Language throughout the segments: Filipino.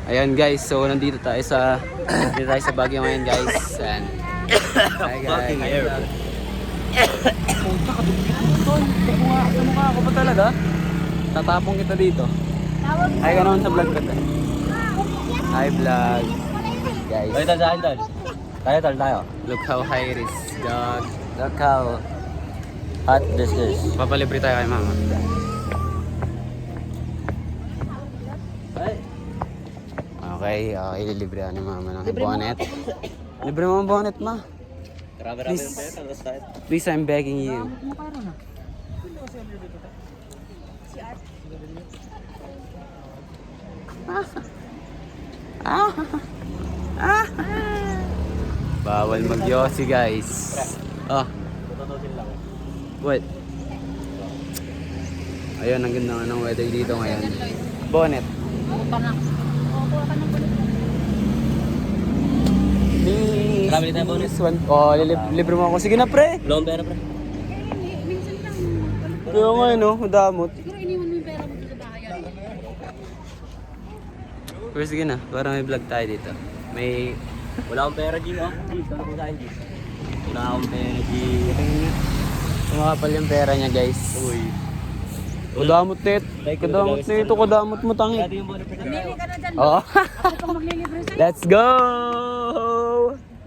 Ayan guys, so nandito tayo sa Baguio ngayon guys. And hi guys. Puta ka doon. Bunga sa mukha ako pa talaga. Tatapong kita dito. Ay ka naman sa vlog ko. Hi vlog. Guys. Tayo sa akin tol. Tayo. Look how high it is. God. Look how hot this is. Papalibre tayo kay mama. Okay, ililibre ni mama ng bonnet. Libre mo ang bonnet, ma. Grabe yung pera, tapos tayo. Please, I'm begging you. Bawal mag-yossi, guys. Oh. What? Ayun, ang ganda ng weather dito ngayon. Bonnet. Marami tayo bonus. Oh, libre mo ako. Sige na, pre. Wala akong pera, pre. Kaya nga yun, oh, damot. Siguro iniwan mo yung pera mo dito sa bahay. Pero sige na, para may vlog tayo dito. May... Wala akong pera, G. Oh. G, sabi ko sa akin, G. Wala akong pera, G. Tumakapal yung pera niya, guys. Uy. Kadamot net. Kadamot nito, kadamot mo tangi. Dati yung bonus pa tayo. Ka na dyan. Oh. Ako pang maglilibre sa'yo. Let's go!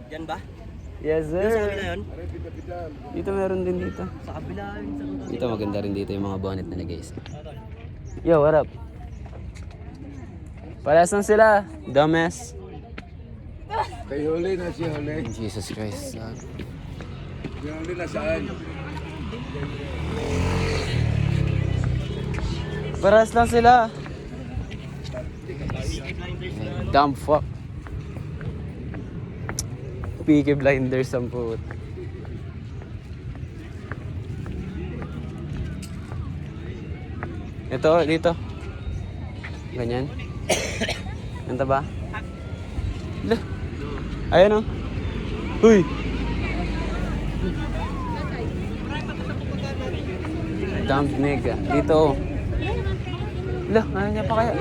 Diyan ba? Yes, Sa kabila sir. yun? Dito meron din dito. Sa kabila yun. Sa tuto. Dito maganda rin dito yung mga bonnet nila, guys. Yo, what up? Parehas lang sila. Dumbass. Kay Huli na si Huli. Jesus Christ. Si Huli na saan? Parehas lang sila. Dumb fuck. Peaky Blinders ang put. Ito, dito. Ganyan. Ganda ba? Lah. Ayan oh. Uy. Dumb nigga. Dito oh. Lah, ano niya pa kaya?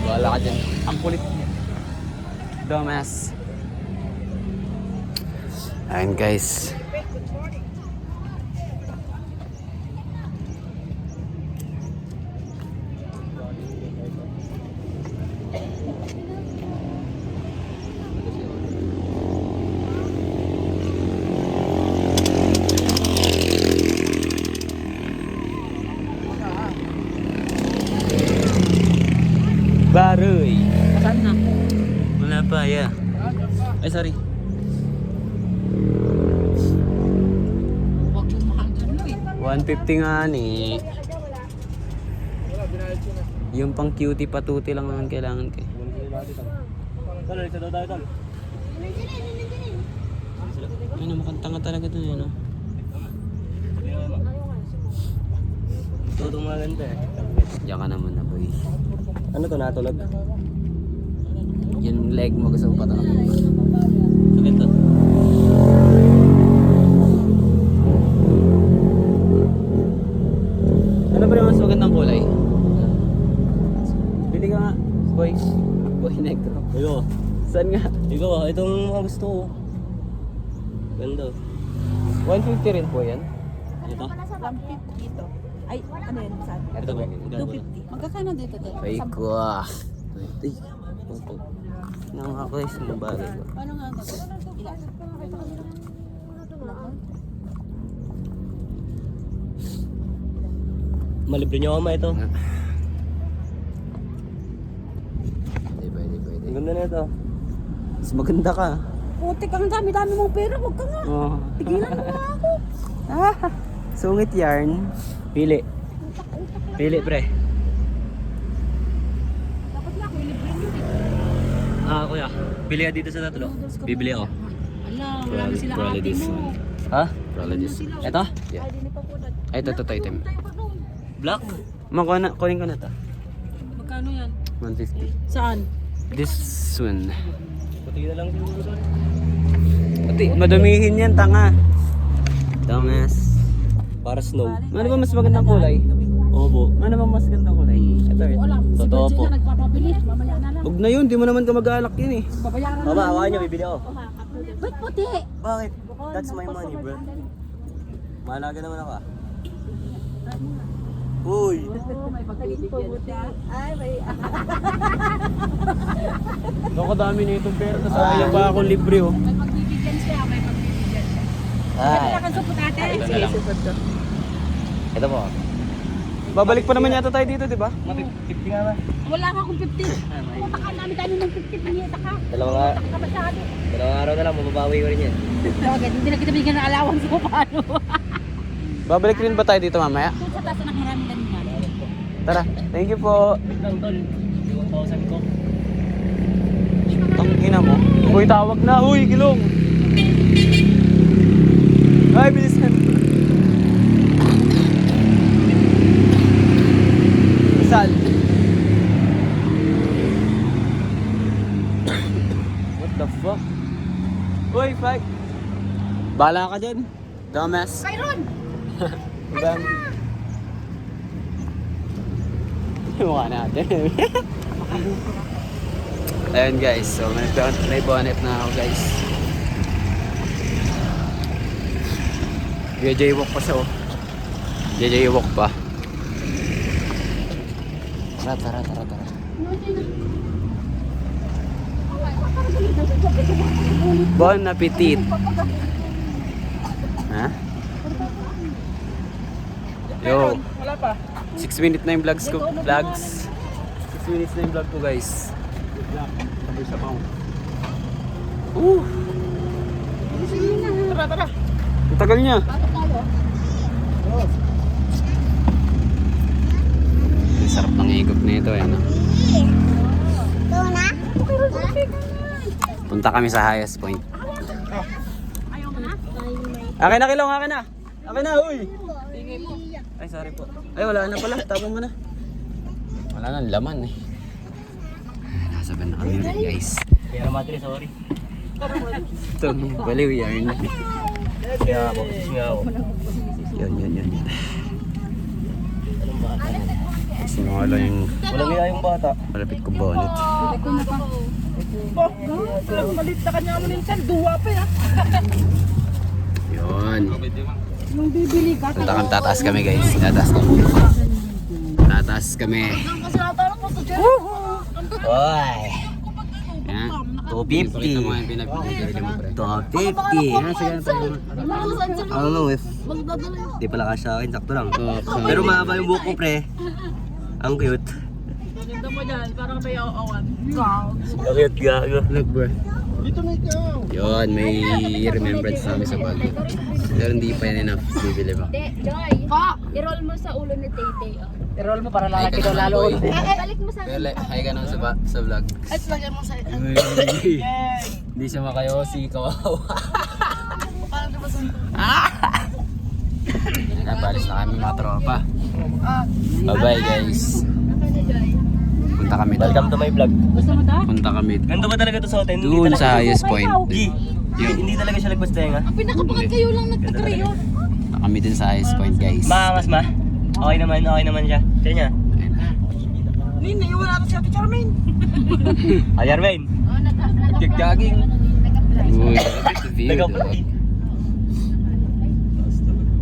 Wala ka dyan. Ang kulit niya. Dumbass. Ayan guys. Baroy. Saan na? Wala pa, yeah. Ay, sorry. Huwag yung mahal dyan mo eh. 150 nga ni. Yung pang cutie patuti lang naman kailangan ko. Tol, isa daw tayo, tol. Ay, namakanta nga talaga dun yun, no? Ito mga ganda eh. Diyan ka naman na, boy. Ano to, natulog? Yung leg mo gusto ko pa to. Sakit to. Ano ba yung mas magandang kulay? Bili ka nga, boy. Boy negro. Ikaw. Saan nga? Ikaw ah, itong mga gusto ko. Ganda. 150 rin po yan. Ito? 150 dito. Ay, ano yun? Saan? Ito ba? 250. Magkakano dito to? Ay ko ah. Ay, nakakais ng bagay ko. Paano nga ito? Ilan? Malibre niyo ako ma ito. Pwede. Ang ganda na ito. Mas maganda ka. Putik, ang dami-dami mong pera. Huwag ka nga. Oh. Tigilan mo nga ako. Sungit yarn. Pili. Pili, pre. Dapat nga ako ilibre nyo eh. Ah, kuya. Pili ka dito sa tatlo. Bibili ako. Ala, wala na sila Probably ate this mo. one. Ha? Probably this one. Ito? Yeah. Ay, di pa po na. Ay, ito item. Black? Kunin ko na to. Magkano yan? 150. Saan? This one. Puti na lang siguro doon. Pati, madumihin yan, tanga. Dumbass. Para snow. Ano ba mas magandang kulay? Opo. Ano ba mas magandang kulay? Ito rin. Totoo po. Nagpapabili. Mamaya na lang. Huwag na yun, di mo naman kamag-alak yun eh. Babayaran Mama, hawakan niyo, bibili ako. Ba't puti? Bakit? That's my money, bro. Mahalaga naman ako ah. Uy! May pagbibigyan siya. Ay, may... Ito kadami na itong pera, tapos sayang pa akong libre oh. May pagbibigyan siya. May pagbibigyan siya. Ay! Kailangan supot ate. Ito na lang. Ito po. Babalik pa naman yata tayo dito, di ba? Mati-50 nga ba? Wala ka akong 50. Puta ka namin tayo ng 50. Pinita ka. Dalawang Puta ka masyado. araw na lang, mababawi ko rin yan. Bakit? Hindi na kita bigyan ng allowance ko paano? Babalik rin ba tayo dito mamaya? Doon sa taas na marami lang yan. Tara, thank you po. Lang, tol. 1,000 ko. Tangina mo. Uy, tawag na. Uy, Gilong. Ay, bilisan. Sal. What the fuck? Uy, fight. Bala ka dyan. Dumbass. Byron! Ibang. Mukha natin. Ayun guys, so may bonnet na ako guys. Jaywalk pa siya oh. Jaywalk pa. Tara. Bon appetit. Ha? Yo. Wala pa. 6 minutes na yung vlogs ko. 6 minutes na yung vlog ko guys. Sabay sa pao. Tara. Ang tagal niya. Ang sarap ng higop na ito eh. No? Punta kami sa highest point. Ayaw mo na? Akin na Kilong, akin na. Akin na, uy. Ay, sorry po. Ay, wala na pala. Tapon mo na. Wala na, laman eh. Nasa ba na kami ulit guys. Kaya naman, sorry. Ito, baliw yarn. Kaya ako, nga ako. Yan. Anong bata? Kasi nga lang yung Walang iya yung bata. malapit ko bonnet. Malit na kanya mo minsan. Duwa pa ya. Yun. Nung bibili ka. Tataas kami guys. Tataas kami. Oy! Yan. 250. Mo yung pinagbibili mo pre. 250. Yan, sige na tayo. I don't know if di pala kasya akin, sakto lang. Pero mahaba yung buhok ko, pre. Ang cute. Ganda mo dyan. Parang tayo awan. Ang cute, gago. Look bro. Yun, may remembrance namin sa bag. Pero hindi pa yan enough. Bibili pa. Joy, i-roll mo sa ulo ni Tay-Tay. I-roll mo para lalaki daw lalo. Balik mo sa akin. Pele, hi ka naman sa vlog. At lagyan mo sa... Hindi siya makayosi, kawawa. Nabalis na kami mga tropa. Bye-bye guys. Punta kami doon. Welcome to my vlog. Gusto mo ta? Punta kami Ganito ba talaga to sa hotel? doon sa highest point. G, hindi talaga siya nagbastenga. Pinakabakan kayo lang nagkakreyon. Punta kami doon sa highest point guys. Maangas ma. Okay naman siya. Siya niya. Nina, iwan natin si Ate Charmaine. Ay, Arvin. Gagaging. Uy, look at the view. Nag-upload.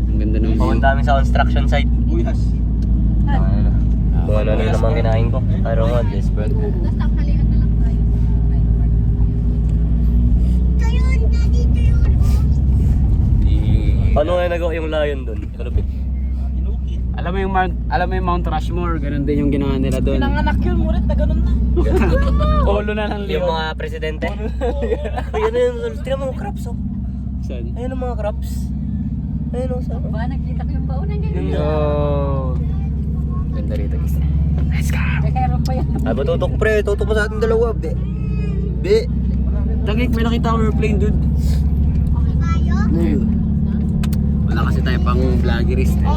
Ang ganda ng view. Pumunta kami sa construction site. Kung ano naman kinain ko. I don't want this, bro. Tapos tanghalian na lang tayo. Ano nga nagawa yung lion doon? Kalupit. Alam mo yung Mount Rushmore, ganun din yung ginawa nila doon. Nanganak yun, murit na ganun na. Polo na ng Yung leon. mga presidente. Ayun na yun. Tingnan mo yung crops, oh. Saan? Ayun ang mga crops. Ayun, oh. Saan? Ba, nakita ko yung baon ng ganyan. Yo. Ganda rito guys. Let's go. Kaya pa yan. Ay, ba tutok pre? Tutok mo sa ating dalawa, be. Be. Tagik, may nakita akong airplane dude. Wala kasi tayo pang vloggerist eh.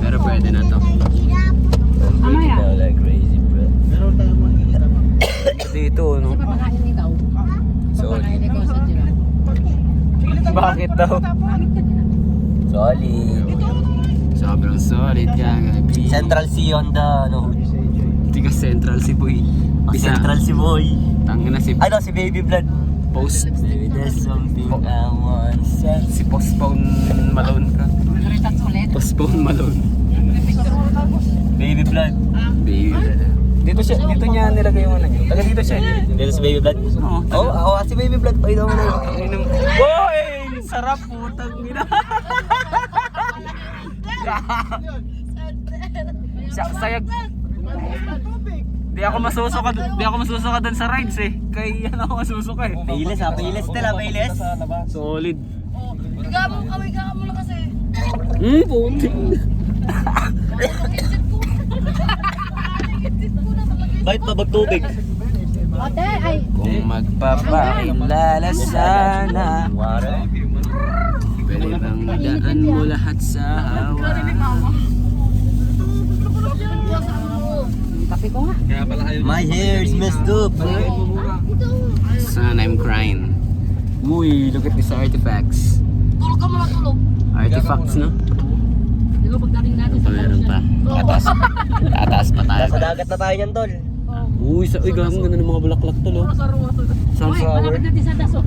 Pero pwede na to. Amaya. Like crazy, bro. Dito, no? Kasi papakain ikaw. So, Papakain ikaw sa dyan. bakit daw? Bakit ka din? Solid. Sobrang solid kagabi. Central C on the, ano, Tiga Central si Boy. Bisa. Central C boy. Tangin na si Ano, si Baby Blood. Post. Baby, there's something I want to say. Si Postpone Malone ka. Postpone Malone. Baby Blood. Baby. Dito niya nilagay yung ano niya. Taga dito siya. Dito si Baby Blood? Oo. Oo, ako si Baby Blood. Pakita mo na yun. Boy! Sarap putang ina. Sayag. Di ako masusuka dun sa rides eh. Kaya yan ako masusuka eh. Pailes ha, Pailes Stella, Pailes. Solid. Kaway ka mo lang kasi. Puting. Bakit pa magtubig? Ate, ay. Kung magpapakilala sana, Water. pwede bang daan mo lahat sa hawa? Kape ko nga. My hair is messed up. Son, I'm crying. Uy, look at these artifacts. Tulog ka muna, tulog. Artifacts, no? Di ba pagdating natin sa Meron pa. Ataas pa tayo. Nasa dagat na tayo niyan, tol. Uy, gagawin ganda ng mga bulaklak to, no? Sunflower. Malapit natin sa daso.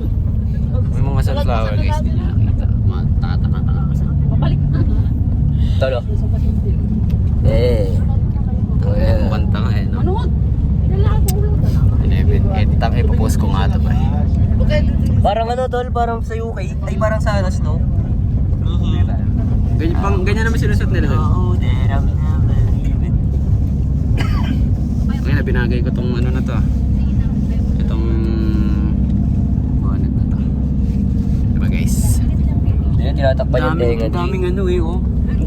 May mga sunflower, guys. Hindi na nakita. Matataka-taka kasi. Pabalik. Tolo. Eh. Ang kanta nga eh, no? Manood. Kailangan ko ulo ka na. 11. Edit ang ipopost ko nga ito, pre. Parang ano, tol, parang sa UK. Ay, parang sa ano, Snow. Ganyan naman sinusot nila doon. Oh, that I'm never leaving. Ngayon, binagay ko tong ano na to. Itong bonnet na to. Diba, guys? Ayun, tinatakpan yung tenga. Daming ano eh, oh.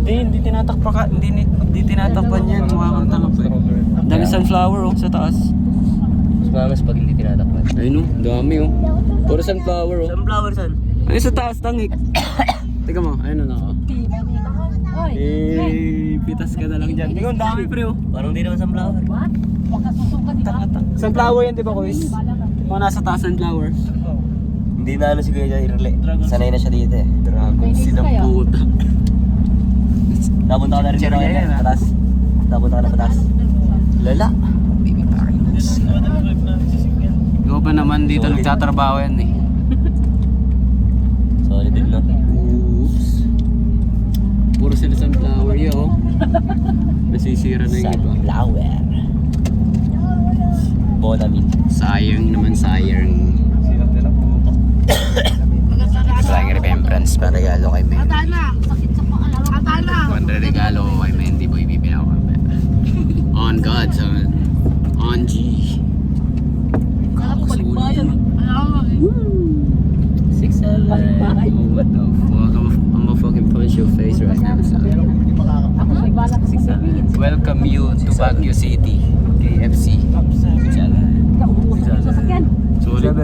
Hindi tinatakpan yan. Mukha kang tanga pa eh. Dami sunflower, oh, sa taas. Mas mamas pag hindi tinatakpan. Ayun, oh. Dami, oh. Puro sunflower, oh. Sunflower, son. Ayun sa taas, tangik. Teka mo, ayun na ako. Pitas ka na lang dyan. Tingnan, dami pre oh. Parang di naman sunflower. Huwag ka susuka, di ba? Sunflower yan, di ba, Kuis? Mga nasa taas sunflower. Hindi na ano si Kuya Irle. Sanay na siya dito eh. Dragon seed ang puta. Napunta ka na rin sa Cherry yan, ah. patas. Napunta ka na patas. Lala. Baby parents. Ikaw ba naman dito nagtatrabaho yan eh? Solid din, no? Oops. Puro sila sunflower yo. Nasisira na yung iba. Sunflower. Bonamin. Sayang naman, sayang. Sayang remembrance pa regalo kay Mendy. Katana. Sakit sa paa. Katana. Panda regalo ko kay Mendy boy, bibigyan ko kami. On God, son. On G. Balikbayan. Alam mo. 6'7". What the fuck? I'm a fucking punch your face right now, son. Ako may balak sa sabihin. Welcome you to Baguio City, KFC. Nauubos sa sasakyan. Solid.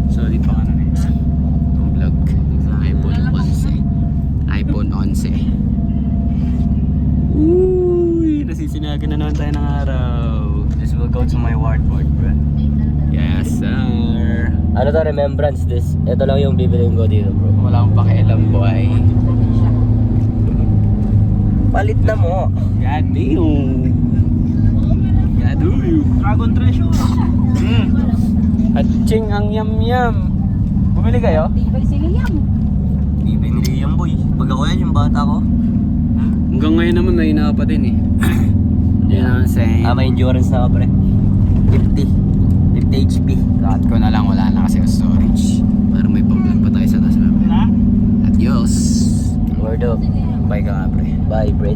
Solid pa ka na rin. Ang vlog. iPhone 11. iPhone 11. Uy, nasisinagan na naman tayo ng araw. This will go to my whiteboard, bro. Yes, sir. Ano to, remembrance this? Ito lang yung bibiliin ko dito, bro. Wala akong pakialam, boy. Palit na mo. God damn. God damn. Dragon treasure. Hatching ang yam-yam. Bumili kayo? Di ba si Liam? Di binili yung boy. Pag ako yan, yung bata ko. Hanggang ngayon naman may ina pa din eh. You know what I'm saying? May endurance na ka, pre. 50 HP. Lahat ko na lang, wala na kasi yung storage. Para may pang-vlog pa tayo sa taas. Adios. Word up. Bye ka nga pre. Bye, bridge.